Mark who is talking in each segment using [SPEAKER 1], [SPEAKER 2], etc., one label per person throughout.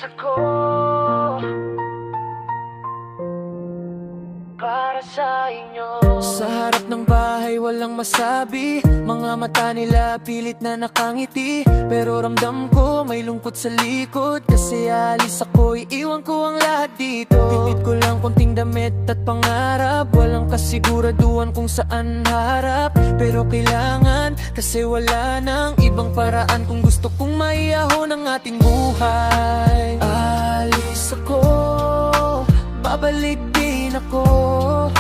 [SPEAKER 1] ako para sa inyo.
[SPEAKER 2] Sa harap ng bahay walang masabi, mga mata nila pilit na nakangiti. Pero ramdam ko may lungkot sa likod, kasi alis ako, iiwan ko ang lahat dito. Bitbit ko lang konting damit at pangarap, walang kasiguraduhan kung saan harap. Pero kailangan, kasi wala nang ibang paraan kung gusto kong maiyahon ang ating buhay. Alis ako, babalik din ako,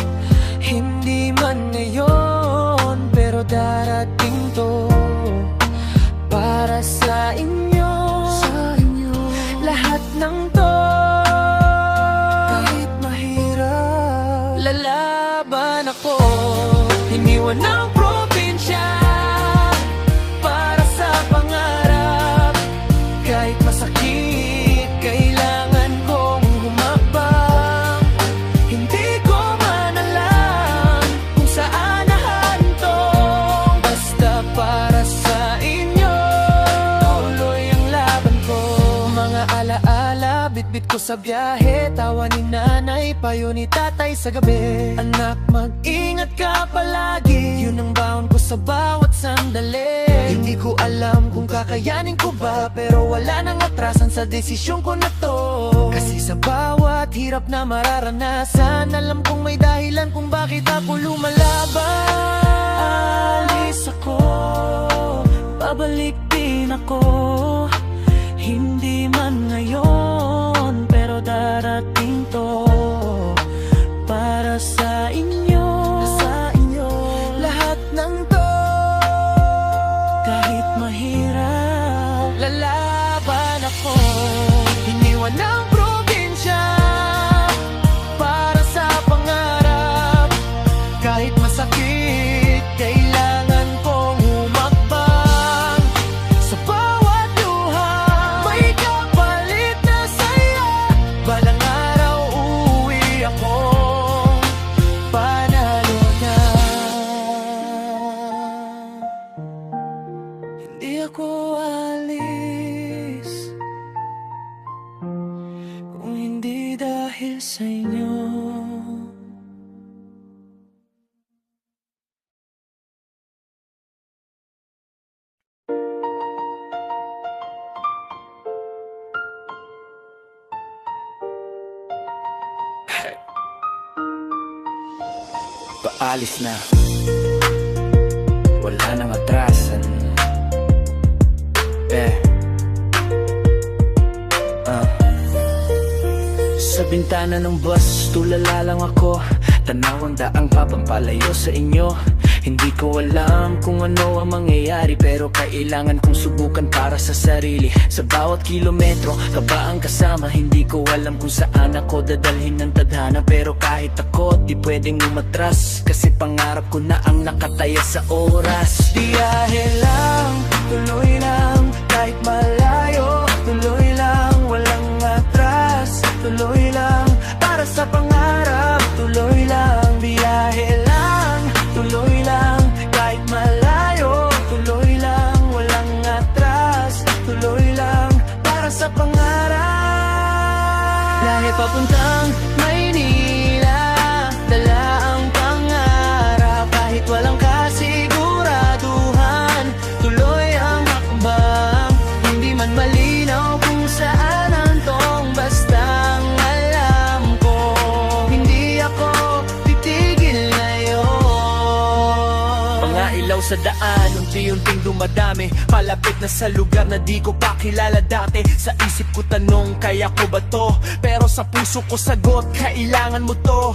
[SPEAKER 2] hindi man ngayon, pero darating to. Para sa inyo, lahat ng to. Kahit mahirap, lalaban ako. Iniwan ng probinsya para sa pangarap. Kahit masakit, kailangan kong humakbang. Hindi ko man alam kung saan nahantong, basta para sa inyo tuloy ang laban ko. Mga alaala, bitbit ko sa biyahe, tawa ni nanay, payo ni tatay sa gabi. Anak, mag-ingat ka palagi, yun ang baon ko sa bawat sandali. Hindi ko alam kung kakayanin ko ba, pero wala nang atrasan sa desisyon ko na to. Kasi sa bawat hirap na mararanasan, alam kong may dahilan kung bakit ako lumalaban. Alis ako, babalik din ako, hindi man ngayon, pero darating to. Para sa inyo, lahat ng to. Kahit mahirap, lalaban ako. Iniwan ng probinsya para sa pangarap. Kahit masakit, kailangan kong humakbang. Sa bawat luha, may kapalit na saya. Balang araw uuwi ako, panalo na. Hindi ako alis kung hindi dahil sa inyo. Paalis na, wala nang atrasan. Sa bintana ng bus, tulala lang ako, tanaw ang daang papampalayo sa inyo. Hindi ko alam kung ano ang mangyayari, pero kailangan kong subukan para sa sarili. Sa bawat kilometro, ka ba ang kasama? Hindi ko alam kung saan ako dadalhin ng tadhana, pero kahit ako, di pwedeng umatras, kasi pangarap ko na ang nakataya sa oras. Biyahe lang, tuloy lang, kahit malayo, tuloy lang, walang atras. Tuloy lang, para sa pangarap, tuloy lang. Biyahe lang, tuloy lang, kahit malayo, tuloy lang, walang atras. Tuloy lang, para sa pangarap. Lahi papuntang Maynila, dala ang pangarap. Kahit walang kasiguraduhan, tuloy ang hakbang. Hindi man malinaw kung saan hantong, basta sa daan, unti-unting dumadami, palapit na sa lugar na di ko pa kilala dati. Sa isip ko tanong, kaya ko ba to? Pero sa puso ko sagot, kailangan mo to.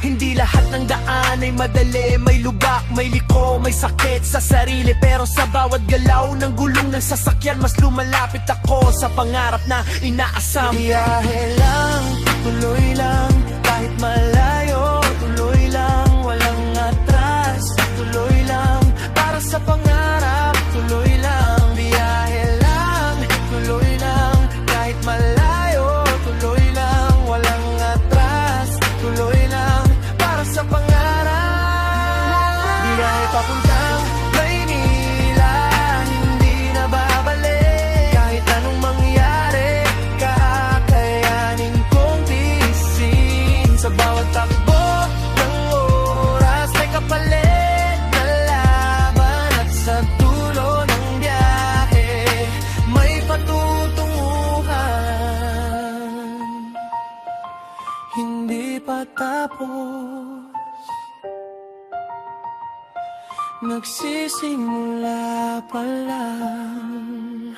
[SPEAKER 2] Hindi lahat ng daan ay madali, may lubak, may liko, may sakit sa sarili. Pero sa bawat galaw ng gulong ng sasakyan, mas lumalapit ako sa pangarap na inaasam. Biyahe lang, tuloy lang, kahit malayo, tuloy lang, walang atras. Tuloy lang, para sa pangarap, tuloy lang. Biyahe lang, tuloy lang, kahit malayo, tuloy lang, walang atras. Tuloy lang, para sa pangarap. Biyahe papuntang Maynila, hindi na babalik. Kahit anong mangyari, kahit Nagsisimula pa lang.